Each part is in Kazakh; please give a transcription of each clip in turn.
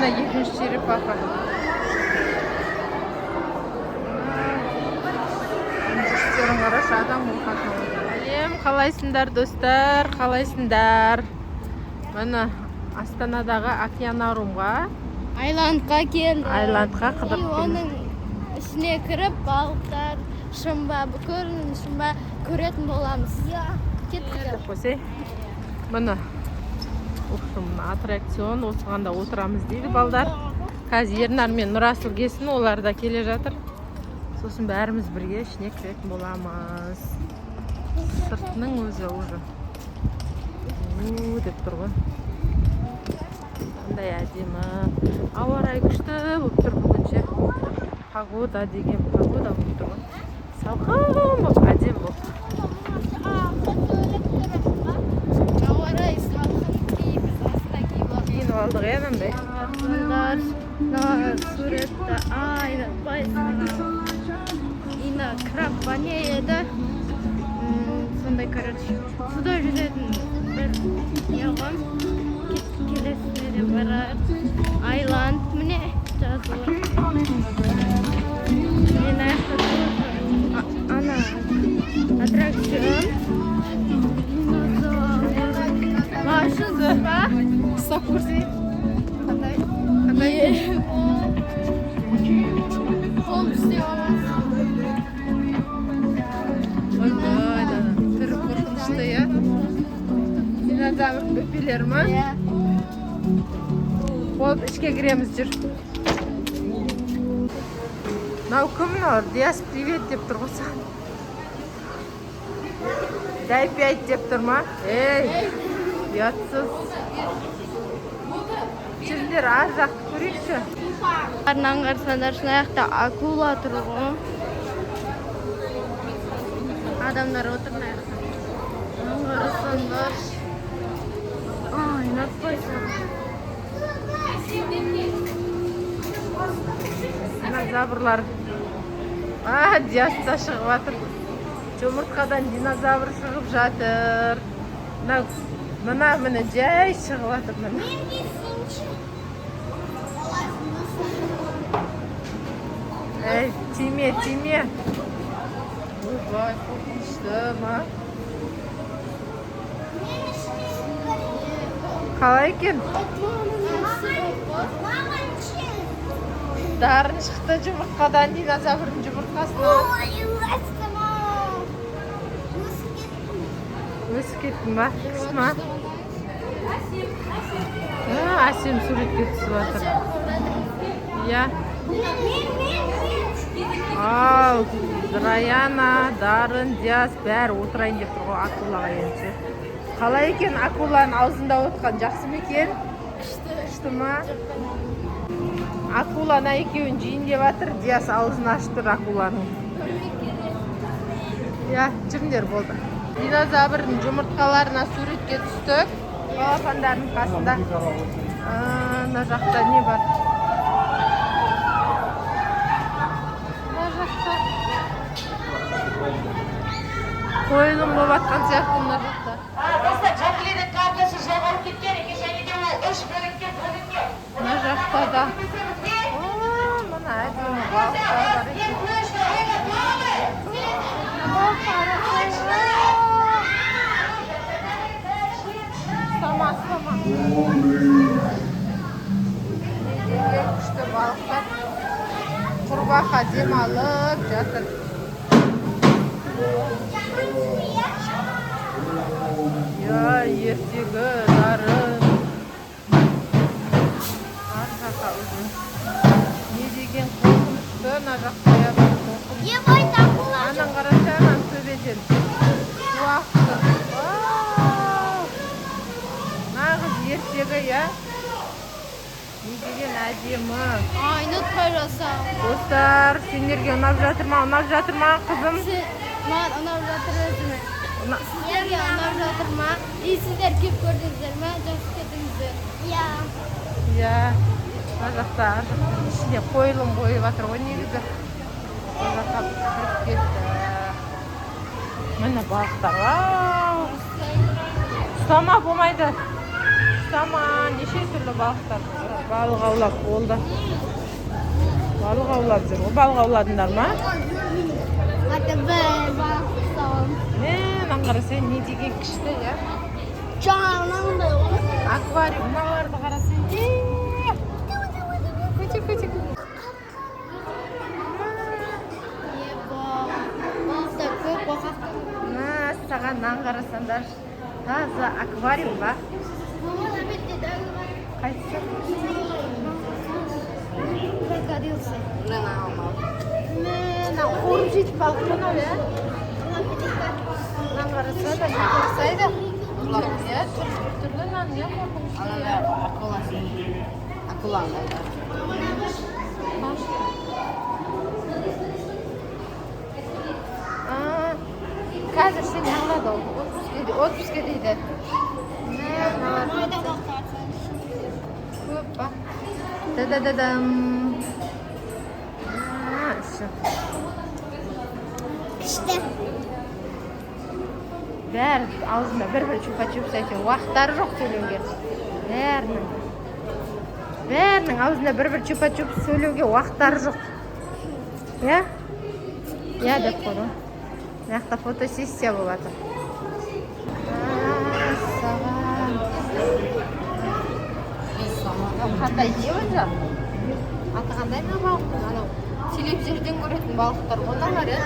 екінші черепаха. Жүрістерін қарашы, адам болғатын. Әлем, қалайсыңдар достар, қалайсыңдар? Міне Астанадағы океанариумға Айландқа келді. Айландқа қыдырып келді. Оның ішіне кіріп, балықтар, шымба, бүкіл шымба көретін боламыз. Кеттік қойсай. Міне аттракцион, осығанда отырамыз дейді балдар. Қазір Ернар мен Нұрасыл келсін, олар да келе жатыр. Сосын бәріміз бірге ішіне кіретін боламыз. Сыртының өзі уже деп тұр ғой. Қандай әдемі. Ауа райы күшті болып тұр бүгінше. Погода деген погода болып тұр ғой. Салқын болып, әдем болып. Ауа райы салқын киіміз, аста киіп алып. Киініп алдық енімдей. Суретті айна байсына. Ина краб бане еді. Сондай, короче, суда жүретін бір неғым. Келесіне де барар. Айланд міне жазылы. Мен ана аттракцион. Машын ба? Ұстап көрсей. Қандай? Қол істей аламыз. Ойбай, түрі қорқынышты, я? Динозавр бөпелер ма? Болып, ішке кіреміз жүр. Нау кім нұр? Диас, привет деп тұр ғысан. Дай 5 деп тұр ма? Эй, ұятсыз. Жүрдер, аз жақты көрейікші. Арнан қарсандар шын аяқта акула тұрғы. Адамдар отырын аяқта. Қарсандар. Ай, natпайсың. Динозаврлар. Диаста шығып жатыр. Жұмыртқадан динозавр шығып жатыр. Міне жай шығып жатыр. Эй, тиме. Ойбай, қорқынышты ма? Қалай екен? Дарын шықты жұмыртқадан динозаврдың жұмыртқасына. Өсіп кеттің ба? Күшті ма? Әсем суретке түсіп жатыр. Я. Ау, Драяна, Дарын, Диас бәрі отырайын деп тұр ғой акулаға енші. Қалай екен акуланың аузында отқан жақсы ма екен? Күшті ма? Акуланы екеуін жейін деп жатыр, Диас аузын ашып тұр акуланың. Я, жүріңдер болды. Динозаврдың жұмыртқаларына суретке түстік. Балапандардың қасында. Мына жақта не бар? Мына жақта қойылым болып атқан сияқты мына жақта. Жакелидің картасы жоғалып кеткен екен, және де ол 3 бөлікке бөлінген. Мына жақта да. Мына әдемі балықтар бар екен. Сама. Күшті балықтар. Құрбақа демалып жатыр. Я, ертегі дарын. Ар жаққа өзі. Не деген қорқынышты, ана жақта ятыр қорқынышты. Анан қарашы, анан төбеден. Суақты. Нағыз ертегі, я. Не деген әдемі. Ай, ұнатпай жасам. Достар, сендерге ұнап жатыр ма қызым? Маған ұнап жатыр өзіме. Сіздерге ұнап жатыр ма? Сіздер кеп көрдіңіздер ме? Жақсы кеттіңіздер. Иә. Мына жақта ішіне қойылым қойып жатыр ғой негізі. Мына жаққа кіріп кетті. Міне балықтар. Ұстама болмайды. Ұстама, неше түрлі түрлі балықтар. Балық аулап болды. Балық аулап жүр. Балық ауладыңдар ма? Мен қарасай не деген күшті, я? Жаңағынандай ғой. Аквариумдарды қарасай. Көтек. Балықтар көп бақақтар. Саған нан қарасаңдар. Таза аквариум ба? Қайтсы? Крокодилсы. Мен қорып жетіп балық тұнау, я? Нан қараса да, не қарасайды? Түрлі нан, не қорқымышты, я? Акула. Қазір сен аңлады ол. Отпуске дейді. Көп ба? Да-да-да-дам. Күшті. Бәрі аузында бір-бір чупа-чупс екен. Уақыттары жоқ сөйлеуге. Бәрінің аузында бір-бір чупа-чупс сөйлеуге уақыттары жоқ. Я? Я деп қойды. Мақта фотосессия болады. Қандай не онда? Аты қандай ма балықтың? Анау телевизорден көретін балықтар. Онда бар, я?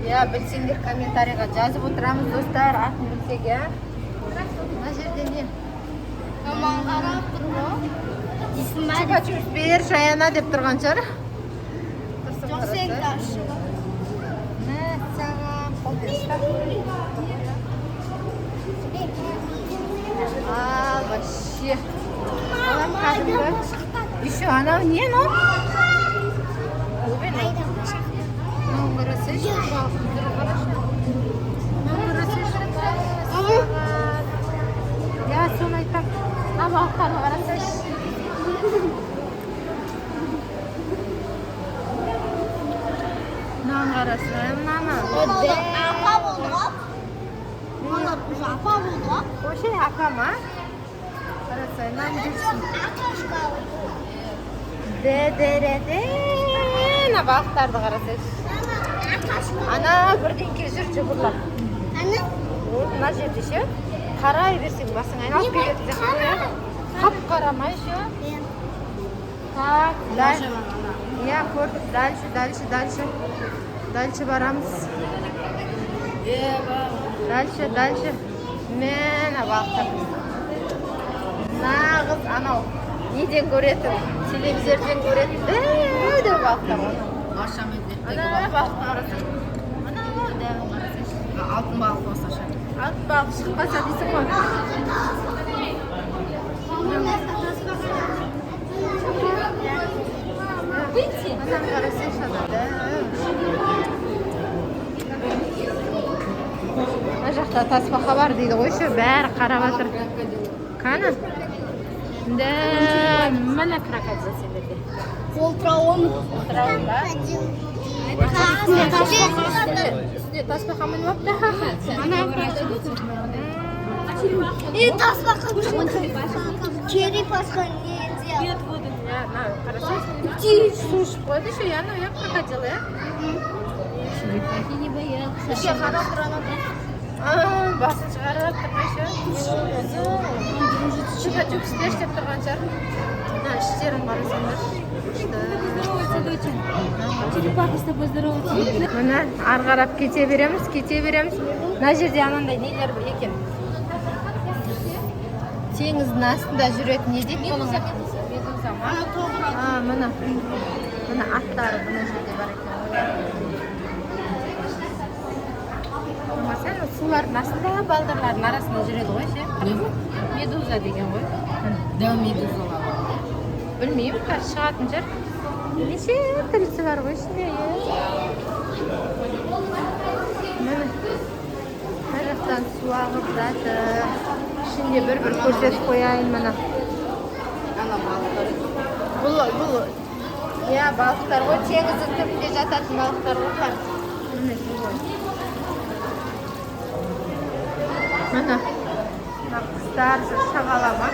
Я, білсеңдер комментарийға жазып отырамыз, достар. Атын білсек, я? Мына жерде не? Маман қарап тұр ғой. Чупа-чупс бер, шаяна деп тұрған шығар. Жоқ сен қаршы. Вообще. Еще она не, ну? Я соны айтам. Балықтарды қарасайшы. Нан қарасайым, наны. Апа болды ғой. Апа болды ғой. Оше апа ма? Қарасай, нан жүрсін. Де-де-де-де. Балықтарды қарасайшы. Ана бірдеңке жүр жыбырлап. Мына жерде ше. Қарай берсең басың айналып кетеді де қара. Қап қарамай ше. Так, дальше. Я көрдік, дальше барамыз. Дальше. Мен балықтар. Нағыз анау неден көретін, телевизорден көретін. Дәу балықтар. Ана балықтар қарасың. Ана дәу қарасың. Алтын балық осаша. Алтын балық шықпаса дейсің ғой. Анам қарасың шадады. Мына жақта тасбақа бар дейді ғой, ше бәрі қарап жатыр. Қаны? Міне крокодил сендерде. Қолтырауым. Қолтырауым ба? Үстіне тасбақа мініп алыпты. Тасбақа. Черепашка нельзя. Су ішіп қойды ше, яны ұяқ крокодил, я? Не боятся. Ше қарап тұрған. Басын шығарып тұрмай ше. Чупа-чупс істер деп тұрған шығар. Іштерін қарасаңдар. Черепаха с тобой здороваться. Міне, ары қарап кете береміз. Мына жерде анандай нелер екен. Теңіздің астында жүретін не дейді бұның? Медуза ма? Міне аттары бұны жерде бар екен. Сәл сулардың астында балдырлардың арасында жүреді ғой ше. Медуза деген ғой. Дәу медузалар. Білмеймін, қазір шығатын жер. Неше түрлісі бар ғой ішінде. Міне мына жақтан су ағып жатыр. Ішінде бір-бір көрсетіп қояйын міне. Ана балықтар. Бұл я балықтар ғой, теңіздің түбінде жататын балықтар ғой. Міне құстар шағалама.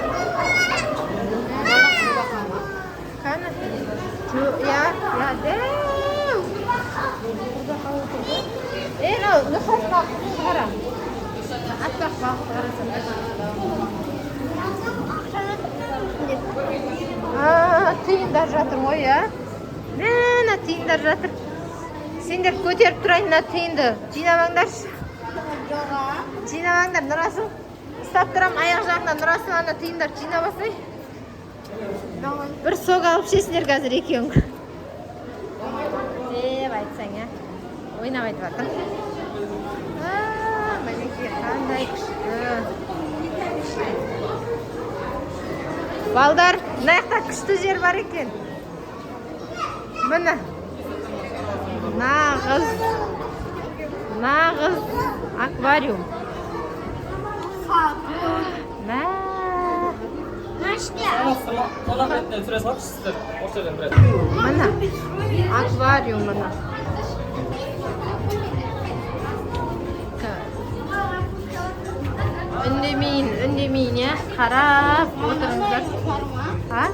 тиындар жатыр ғой, а? Мына тиындар жатыр. Сендер көтеріп тұрайын мына тиынды. Жинамаңдаршы. Жинамаңдар, Нұрасыл. Ұстап тұрам, аяқ жағынан Нұрасыл ана тиындар жинамасай. Бір сок алып ішесіңдер қазір екеуің. Деп айтсаң, а? Ойнап айтып жатыр. Мінекей қандай күшті. Балдар, мына жақта күшті жер бар екен. Міне. Нағыз аквариум. Мә. Міне. Аквариум міне. Үндемейін, я? Қарап отырыңыздар. А?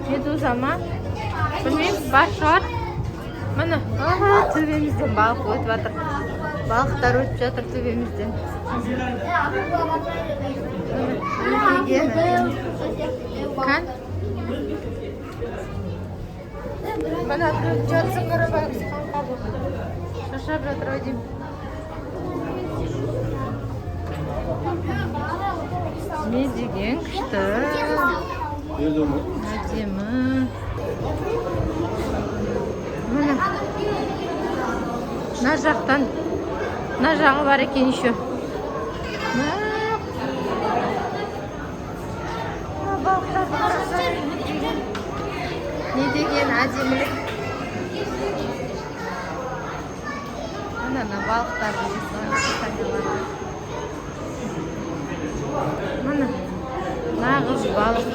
Медуза ма? Білмеймін, бар шығар. Міне, төбемізден балық өтіп жатыр. Балықтар өтіп жатыр төбемізден. Қан? Міне, жатсың қарабайымыз қанқа бұл. Шашап жатыр ой деймін. Не деген күшті. Әдемі. Міне. Мына жақтан. Мына жағы бар екен еще. Балықтарды қараса. Не деген әдемілік. Мына балықтарды міне, нағыз балық.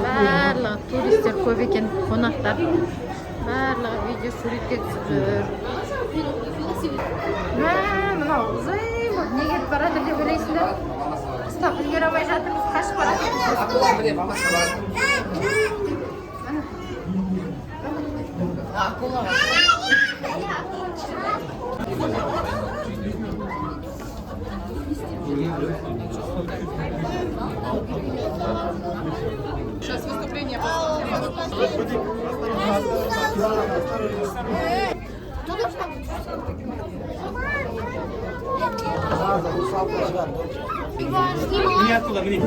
Барлығы туристер көп екен, қонақтар. Барлығы видео суретке түсіп жүр. Мынау ұзай бұл не кетіп барады деп ойлайсыңдар? Ұстап үлгере алмай жатырмыз, қашып барады. Сейчас выступление. Мне оттуда, мне.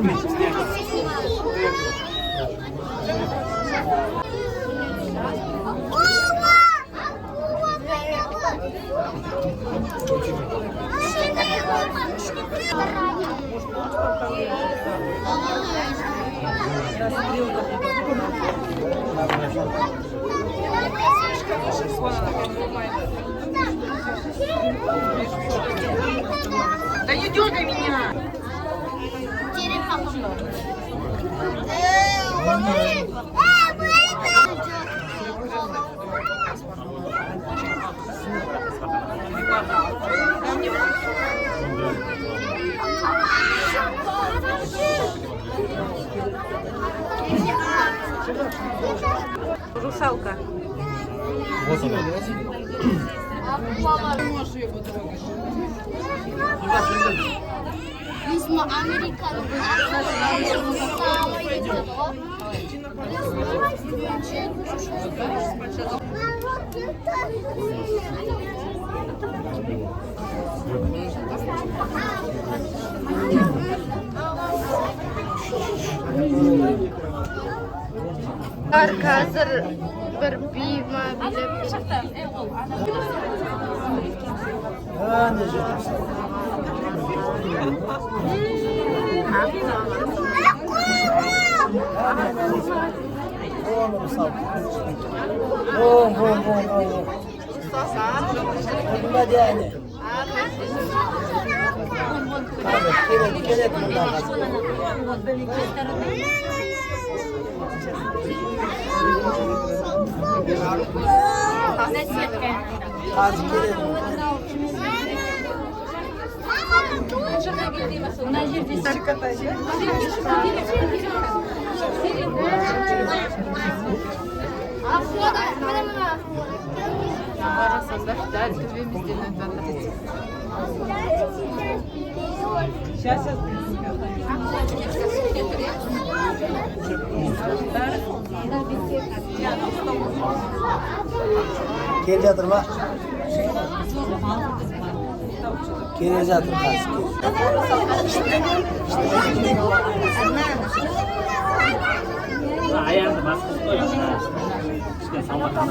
Да не дергай меня! Русалка. Вот она. Қазір бір бейма билеп. қарасаңдар дәл төбемізден өтіп жатыр. Келе жатыр ма? Келе жатыр қазір. Ayağını baskısı koyuyor. İşte sabahtan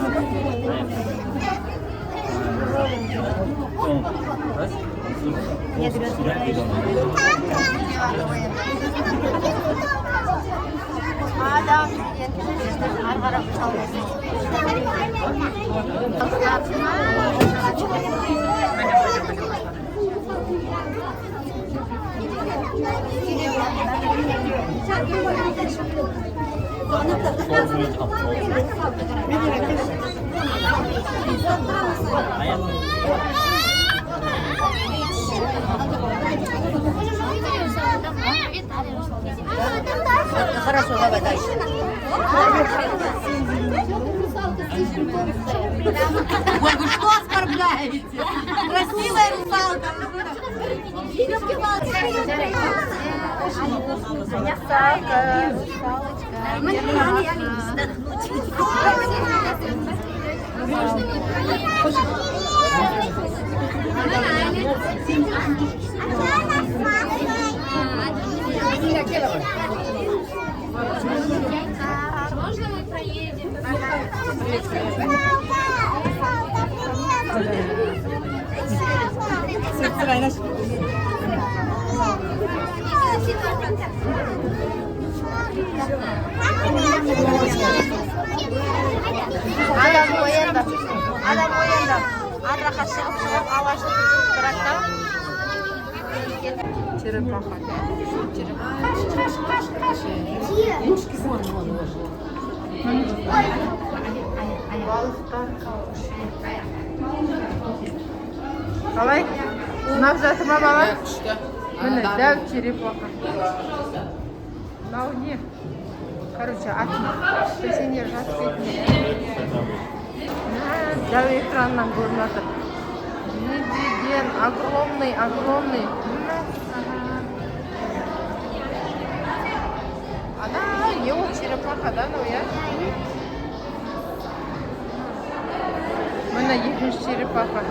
Хорошо, давай дальше. Ой, вы что оскорбляете? Красивая русалка. Можно мы проедем? Адам оянды. Аррақа шығып ауа жүріп тұрады да. Черепаха. Балықтар. Қалай? Ұнап жатыр ма бала? Міне дәу черепаха. Мынау не? Короче, атма. Сендер жатып кетіне. Дәу экраннан көрініп жатыр. Не деген огромный. Ана, не ол черепахадан о, я? Міне екінші черепаха.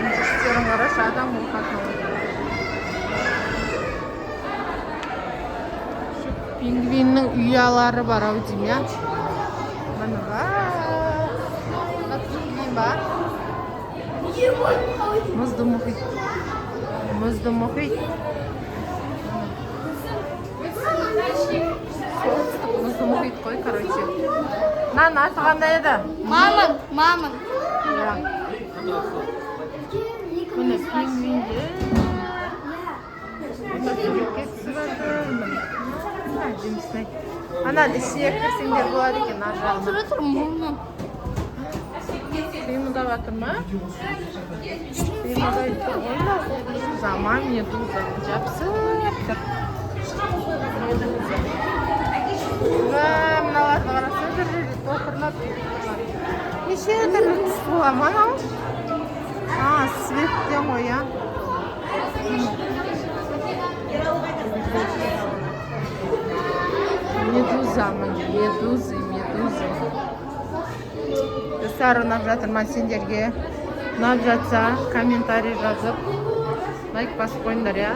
Жүрістерін қарашы, адам бұл қатынау. Пингвиннің ұялары бар ау деймін, я? Міне бар. Пингвин бар. Мұзды мұхит. Мұзды мұхит қой, короче. Нан, аты қандай еді? Мамон. Міне пингвинді. Суретке түсіп жатыр. Жемісіне. Ана ішіне кірсеңдер болады екен, ажалына. Тұра тұр, мұңнан. Қимылдап жатыр ма? Қимылдап тұр. Ойна, заман медуза. Жапсып тұр. Мыналарды қараса бір топырлап. Неше түрлі түс бола ма анау? Светтен ғой, я. Медузы. Достар, ұнап жатыр ма сендерге? Ұнап жатса, комментарий жазып, лайк басып қойыңдар, я.